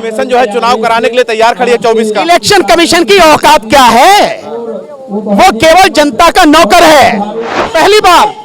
Commission जो है चुनाव कराने के लिए तैयार खड़ी है 24 का। इलेक्शन कमीशन की औकात क्या है? वो केवल जनता का नौकर है। पहली बार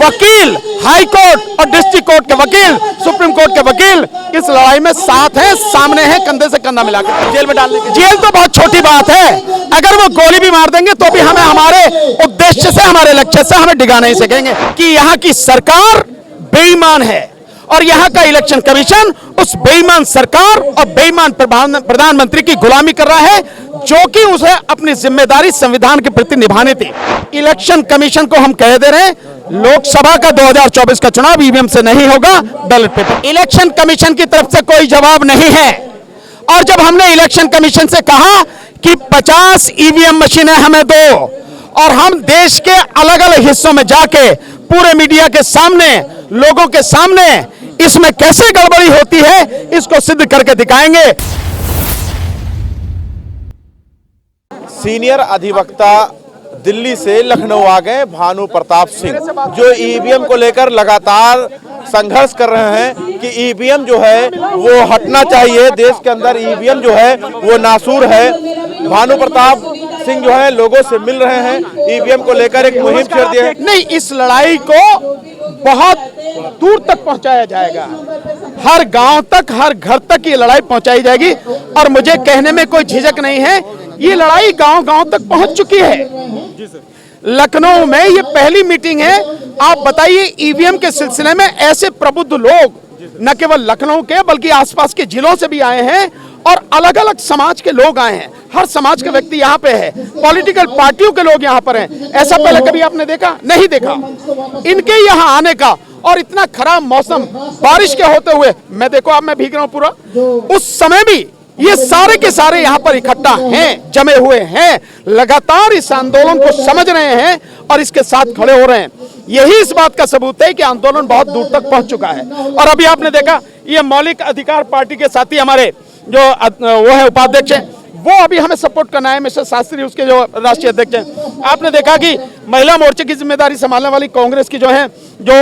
वकील, हाई कोर्ट और डिस्ट्रिक्ट कोर्ट के वकील, सुप्रीम कोर्ट के वकील इस लड़ाई में साथ हैं, सामने हैं, कंधे से कंधा मिलाकर जेल में डालने के। जेल तो बहुत छोटी बात है, अगर वो गोली भी मार देंगे तो भी हमें हमारे उद्देश्य से, हमारे लक्ष्य से हमें डिगा नहीं सकेंगे कि यहाँ की सरकार बेईमान है और यहाँ का इलेक्शन कमीशन उस बेईमान सरकार और बेईमान प्रधानमंत्री की गुलामी कर रहा है, जो कि उसे अपनी जिम्मेदारी संविधान के प्रति निभानी थी। इलेक्शन कमीशन को हम कह दे रहे हैं, लोकसभा का 2024 का चुनाव ईवीएम से नहीं होगा, बैलेट पेपर। इलेक्शन कमीशन की तरफ से कोई जवाब नहीं है। और जब हमने इलेक्शन कमीशन से कहा कि 50 ईवीएम मशीनें हमें दो और हम देश के अलग अलग हिस्सों में जाके पूरे मीडिया के सामने, लोगों के सामने इसमें कैसे गड़बड़ी होती है इसको सिद्ध करके दिखाएंगे। सीनियर अधिवक्ता दिल्ली से लखनऊ आ गए भानु प्रताप सिंह, जो ईवीएम को लेकर लगातार संघर्ष कर रहे हैं कि ईवीएम जो है वो हटना चाहिए, देश के अंदर ईवीएम जो है वो नासूर है। भानु प्रताप सिंह जो है लोगों से मिल रहे हैं, ईवीएम को लेकर एक मुहिम छेड़ दी है। नहीं, इस लड़ाई को बहुत दूर तक पहुंचाया जाएगा, हर गांव तक, हर घर तक ये लड़ाई पहुंचाई जाएगी। और मुझे कहने में कोई झिझक नहीं है, ये लड़ाई गांव-गांव तक पहुंच चुकी है। लखनऊ में ये पहली मीटिंग है। आप बताइए, ईवीएम के सिलसिले में ऐसे प्रबुद्ध लोग न केवल लखनऊ के बल्कि आसपास के जिलों से भी आए हैं और अलग अलग समाज के लोग आए हैं। हर समाज के व्यक्ति यहाँ पे है, पॉलिटिकल पार्टियों के लोग यहाँ पर हैं। ऐसा पहले कभी आपने देखा? नहीं देखा। इनके यहाँ आने का, और इतना खराब मौसम, बारिश के होते हुए, मैं देखो अब मैं भीग रहा हूँ पूरा, उस समय भी ये सारे के सारे यहाँ पर इकट्ठा हैं, जमे हुए हैं, लगातार इस आंदोलन को समझ रहे हैं और इसके साथ खड़े हो रहे हैं। यही इस बात का सबूत है कि आंदोलन बहुत दूर तक पहुंच चुका है। और अभी आपने देखा, ये मौलिक अधिकार पार्टी के साथी हमारे जो वो है उपाध्यक्ष हैं, वो अभी हमें सपोर्ट करना है, मिस्टर शास्त्री उसके जो राष्ट्रीय अध्यक्ष हैं। आपने देखा कि महिला मोर्चे की जिम्मेदारी संभालने वाली कांग्रेस की जो है, जो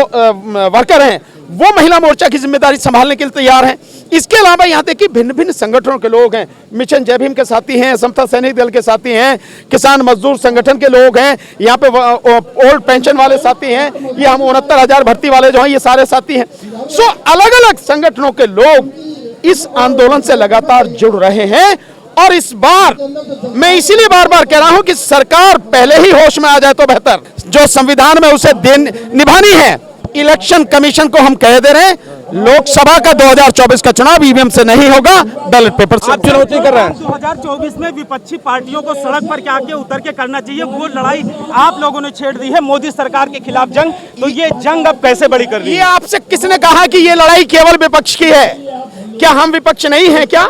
वर्कर हैं, वो महिला मोर्चा की जिम्मेदारी संभालने के लिए तैयार हैं। इसके अलावा यहाँ देखिए भिन्न भिन्न संगठनों के लोग हैं, मिशन जय भीम के साथी हैं, समता सैनिक दल के साथी हैं, किसान मजदूर संगठन के लोग हैं, यहाँ पे ओल्ड पेंशन वाले साथी हैं, ये हम 69,000 भर्ती वाले जो हैं ये सारे साथी हैं। सो अलग अलग संगठनों के लोग इस आंदोलन से लगातार जुड़ रहे हैं। और इस बार मैं इसीलिए बार बार कह रहा हूं कि सरकार पहले ही होश में आ जाए तो बेहतर, जो संविधान में उसे निभानी है। इलेक्शन कमीशन को हम कह दे रहे हैं, लोकसभा का 2024 का चुनाव ईवीएम से नहीं होगा, बैलेट पेपर से। आप चुनौती कर रहे हैं 2024 में विपक्षी पार्टियों को सड़क पर आके उतर के करना चाहिए। वो लड़ाई आप लोगों ने छेड़ दी है मोदी सरकार के खिलाफ जंग, तो ये जंग अब कैसे बड़ी कर रही है? ये आपसे किसने कहा कि ये लड़ाई केवल विपक्ष की है? क्या हम विपक्ष नहीं है? क्या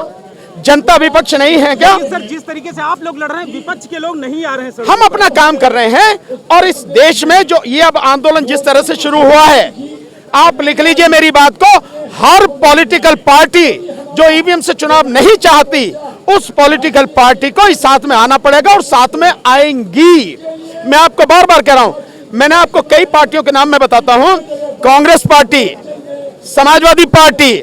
जनता विपक्ष नहीं है क्या? सर, जिस तरीके से आप लोग लड़ रहे हैं, विपक्ष के लोग नहीं आ रहे हैं सर। हम अपना काम कर रहे हैं। और इस देश में जो ये अब आंदोलन जिस तरह से शुरू हुआ है, आप लिख लीजिए मेरी बात को, हर पॉलिटिकल पार्टी जो ईवीएम से चुनाव नहीं चाहती, उस पॉलिटिकल पार्टी को इस साथ में आना पड़ेगा और साथ में आएंगी। मैं आपको बार बार कह रहा हूं, मैंने आपको कई पार्टियों के नाम में बताता हूं, कांग्रेस पार्टी, समाजवादी पार्टी,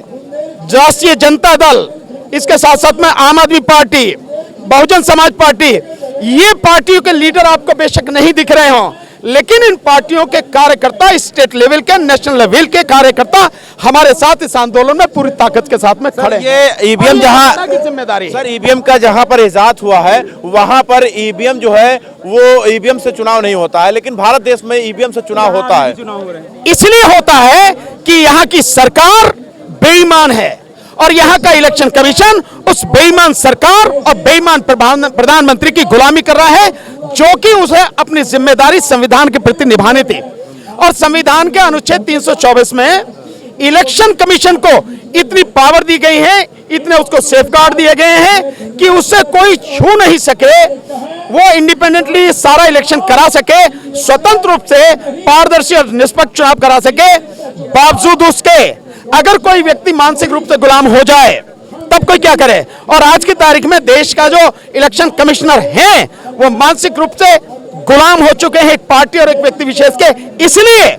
राष्ट्रीय जनता दल, इसके साथ साथ में आम आदमी पार्टी, बहुजन समाज पार्टी, ये पार्टियों के लीडर आपको बेशक नहीं दिख रहे हो, लेकिन इन पार्टियों के कार्यकर्ता, स्टेट लेवल के, नेशनल लेवल के कार्यकर्ता हमारे साथ इस आंदोलन में पूरी ताकत के साथ में खड़े। ये ईवीएम जहां की जिम्मेदारी सर, ईवीएम का जहां पर इजाद हुआ है वहां पर ईवीएम जो है वो ईवीएम से चुनाव नहीं होता है, लेकिन भारत देश में ईवीएम से चुनाव होता है। इसलिए होता है कि यहाँ की सरकार बेईमान है और यहाँ का इलेक्शन कमीशन उस बेईमान सरकार और बेईमान प्रधानमंत्री की गुलामी कर रहा है, जो कि उसे अपनी जिम्मेदारी संविधान के प्रति निभानी थी। और संविधान के अनुच्छेद 324 में इलेक्शन कमीशन को इतनी पावर दी गई है, इतने उसको सेफगार्ड दिए गए हैं कि उससे कोई छू नहीं सके, वो इंडिपेंडेंटली सारा इलेक्शन करा सके, स्वतंत्र रूप से पारदर्शी और निष्पक्ष चुनाव करा सके। बावजूद उसके अगर कोई व्यक्ति मानसिक रूप से गुलाम हो जाए तब कोई क्या करे? और आज की तारीख में देश का जो इलेक्शन कमिश्नर है वो मानसिक रूप से गुलाम हो चुके हैं एक पार्टी और एक व्यक्ति विशेष के, इसलिए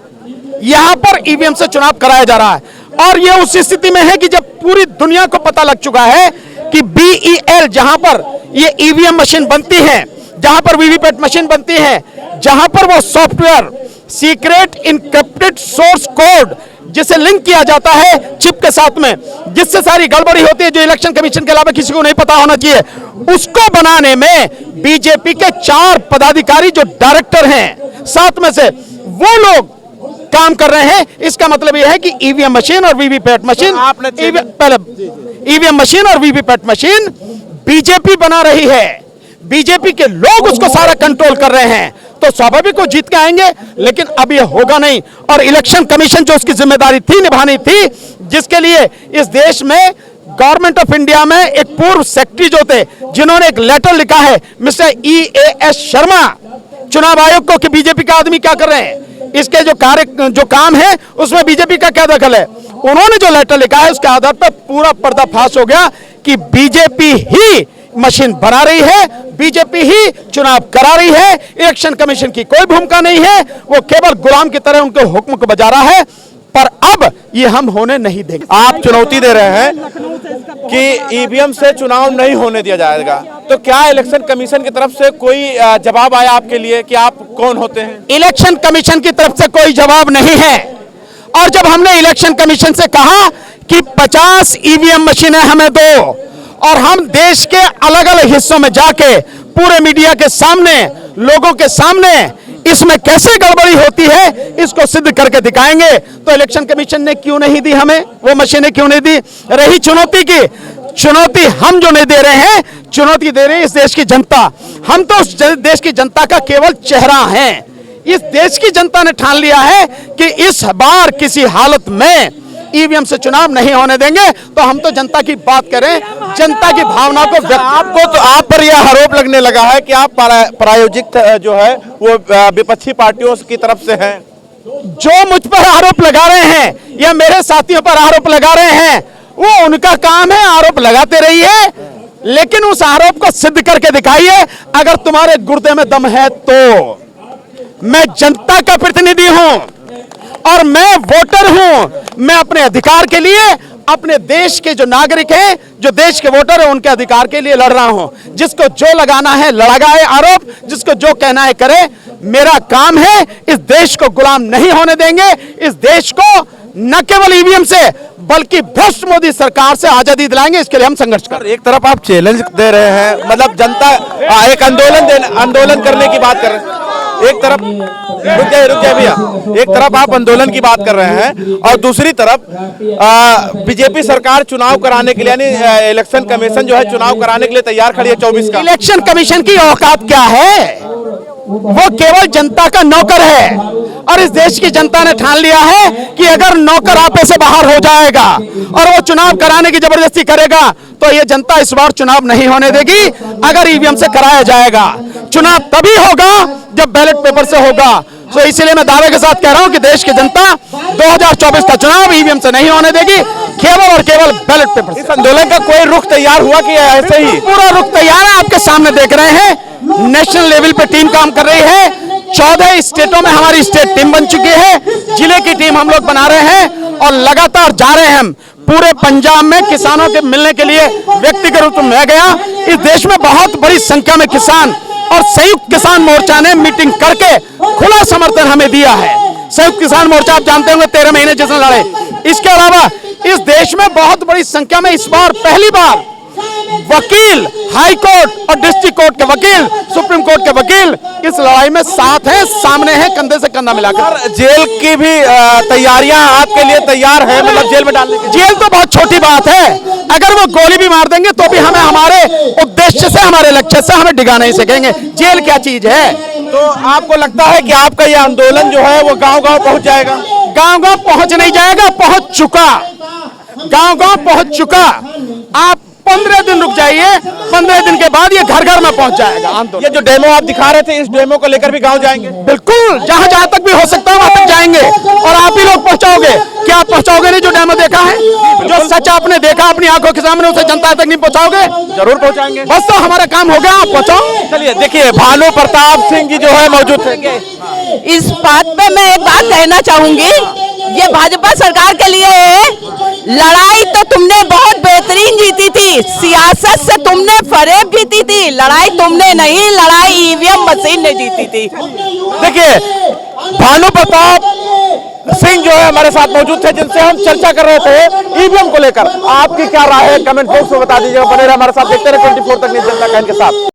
यहां पर ईवीएम से चुनाव कराया जा रहा है। और ये उस स्थिति में है कि जब पूरी दुनिया को पता लग चुका है कि BEL जहां पर ये EVM मशीन बनती है, जहां पर वीवीपैट मशीन बनती है, जहां पर वो software secret encrypted source code जिसे लिंक किया जाता है चिप के साथ में, जिससे सारी गड़बड़ी होती है जो इलेक्शन कमीशन के अलावा किसी को नहीं पता होना चाहिए, उसको बनाने में बीजेपी के 4 पदाधिकारी जो डायरेक्टर हैं 7 में से वो लोग काम कर रहे हैं। इसका मतलब यह है कि ईवीएम मशीन और वीवीपैट मशीन, पहले ईवीएम मशीन और वीवीपैट मशीन बीजेपी बना रही है, बीजेपी के लोग उसको सारा कंट्रोल कर रहे हैं, तो स्वाभाविक वो जीत के आएंगे। लेकिन अब ये होगा नहीं, और इलेक्शन कमीशन जो उसकी जिम्मेदारी थी निभानी थी, जिसके लिए इस देश में गवर्नमेंट ऑफ इंडिया में एक पूर्व सेक्रेटरी जो थे जिन्होंने एक लेटर लिखा है मिस्टर EAS शर्मा चुनाव आयोग को कि बीजेपी का आदमी क्या कर रहे हैं, इसके जो काम है उसमें बीजेपी का क्या दखल है। उन्होंने जो लेटर लिखा है उसके आधार पर पूरा पर्दाफाश हो गया कि बीजेपी ही मशीन बना रही है, बीजेपी ही चुनाव करा रही है, इलेक्शन कमीशन की कोई भूमिका नहीं है, वो केवल गुलाम की तरह उनके हुक्म को बजा रहा है। पर अब ये हम होने नहीं देंगे। आप चुनौती दे रहे हैं कि ईवीएम से चुनाव नहीं होने दिया जाएगा, तो क्या इलेक्शन कमीशन की तरफ से कोई जवाब आया आपके लिए कि आप कौन होते हैं? इलेक्शन कमीशन की तरफ से कोई जवाब नहीं है, और जब हमने इलेक्शन कमीशन से कहा कि 50 ईवीएम मशीनें हमें दो, और हम देश के अलग अलग हिस्सों में जाके पूरे मीडिया के सामने, लोगों के सामने इसमें कैसे गड़बड़ी होती है इसको सिद्ध करके दिखाएंगे, तो इलेक्शन कमीशन ने क्यों नहीं दी हमें वो मशीनें, क्यों नहीं दी? रही चुनौती की, चुनौती हम जो नहीं दे रहे हैं, चुनौती दे रही है इस देश की जनता। हम तो उस देश की जनता का केवल चेहरा हैं। इस देश की जनता ने ठान लिया है कि इस बार किसी हालत में ईवीएम से चुनाव नहीं होने देंगे। तो हम तो जनता की बात करें, जनता की भावना को व्यक्त। आपको तो आप पर यह आरोप लगने लगा है कि आप प्रायोजिक जो है वो विपक्षी पार्टियों की तरफ से हैं। जो मुझ पर आरोप लगा रहे हैं या मेरे साथियों पर आरोप लगा रहे हैं, वो उनका काम है, आरोप लगाते रहिए, लेकिन उस आरोप को सिद्ध करके दिखाइए। अगर तुम्हारे गुर्दे में दम है तो। मैं जनता का प्रतिनिधि हूं और मैं वोटर हूं। मैं अपने अधिकार के लिए, अपने देश के जो नागरिक हैं, जो देश के वोटर हैं, उनके अधिकार के लिए लड़ रहा हूं। जिसको जो लगाना है लगाए आरोप, जिसको जो कहना है करे। मेरा काम है, इस देश को गुलाम नहीं होने देंगे। इस देश को न केवल ईवीएम से बल्कि भ्रष्ट मोदी सरकार से आजादी दिलाएंगे। इसके लिए हम संघर्ष कर रहे हैं। एक तरफ आप चैलेंज दे रहे हैं, मतलब जनता एक आंदोलन करने की बात कर रहे हैं। एक तरफ रुक जाइए भैया, एक तरफ आप आंदोलन की बात कर रहे हैं और दूसरी तरफ बीजेपी सरकार चुनाव कराने के लिए, यानी इलेक्शन कमीशन जो है चुनाव कराने के लिए तैयार खड़ी है 24 का। इलेक्शन कमीशन की औकात क्या है? वो केवल जनता का नौकर है, और इस देश की जनता ने ठान लिया है कि अगर नौकर आपे से बाहर हो जाएगा और वो चुनाव कराने की जबरदस्ती करेगा, तो ये जनता इस बार चुनाव नहीं होने देगी। अगर ईवीएम से कराया जाएगा, चुनाव तभी होगा जब बैलेट पेपर से होगा। तो इसलिए मैं दावे के साथ कह रहा हूं कि देश की जनता 2024 का चुनाव ईवीएम से नहीं होने देगी, केवल और केवल बैलेट पेपर से। इस आंदोलन का कोई रुख तैयार हुआ कि ऐसे ही? पूरा रुख तैयार है, आपके सामने देख रहे हैं। नेशनल लेवल पे टीम काम कर रही है। 14 स्टेटों में हमारी स्टेट टीम बन चुकी है, जिले की टीम हम लोग बना रहे हैं, और लगातार जा रहे हैं हम। पूरे पंजाब में किसानों के मिलने के लिए व्यक्तिगत रूप में मैं गया। इस देश में बहुत बड़ी संख्या में किसान और संयुक्त किसान मोर्चा ने मीटिंग करके खुला समर्थन हमें दिया है। संयुक्त किसान मोर्चा आप जानते होंगे 13 महीने जिसने लड़े। इसके अलावा इस देश में बहुत बड़ी संख्या में इस बार पहली बार वकील, हाई कोर्ट और डिस्ट्रिक्ट कोर्ट के वकील, सुप्रीम कोर्ट के वकील इस लड़ाई में साथ हैं, सामने हैं, कंधे से कंधा मिलाकर। जेल की भी तैयारियां आपके लिए तैयार है, मतलब जेल में डालने की? जेल तो बहुत छोटी बात है। अगर वो गोली भी मार देंगे तो भी हमें हमारे उद्देश्य से, हमारे लक्ष्य से हमें डिगा नहीं सकेंगे। जेल क्या चीज है? तो आपको लगता है कि आपका ये आंदोलन जो है वो गांव-गांव पहुंच जाएगा? गांव-गांव पहुंच नहीं जाएगा, पहुंच चुका। गांव-गांव पहुंच चुका। आप 15 दिन रुक जाइए, 15 दिन के बाद ये घर घर में पहुंच जाएगा आंदोलन। ये जो डेमो आप दिखा रहे थे, इस डेमो को लेकर भी गांव जाएंगे? बिल्कुल, जहां जहां तक भी हो सकता है वहां तक जाएंगे, और आप ही लोग पहुंचाओगे। क्या आप पहुंचाओगे नहीं? जो डेमो देखा है, जो सच आपने देखा अपनी आंखों के सामने, उसे जनता तक नहीं पहुंचाओगे? जरूर पहुंचाएंगे। बस तो हमारा काम हो गया, आप पहुंचाओ। चलिए देखिए, भानु प्रताप सिंह जी जो है मौजूद थे। इस बात पे मैं एक बात कहना चाहूंगी ये भाजपा सरकार के लिए है। लड़ाई तो तुमने बहुत बेहतरीन जीती थी, सियासत से तुमने फरेब जीती थी, लड़ाई तुमने नहीं, लड़ाई ईवीएम मशीन ने जीती थी। देखिए भानु प्रताप सिंह जो है हमारे साथ मौजूद थे, जिनसे हम चर्चा कर रहे थे ईवीएम को लेकर। आपकी क्या राय है कमेंट बॉक्स में बता दीजिएगा। बने रहे हमारे साथ, देखते रहे 24 तक न्यूज़ जनता के साथ।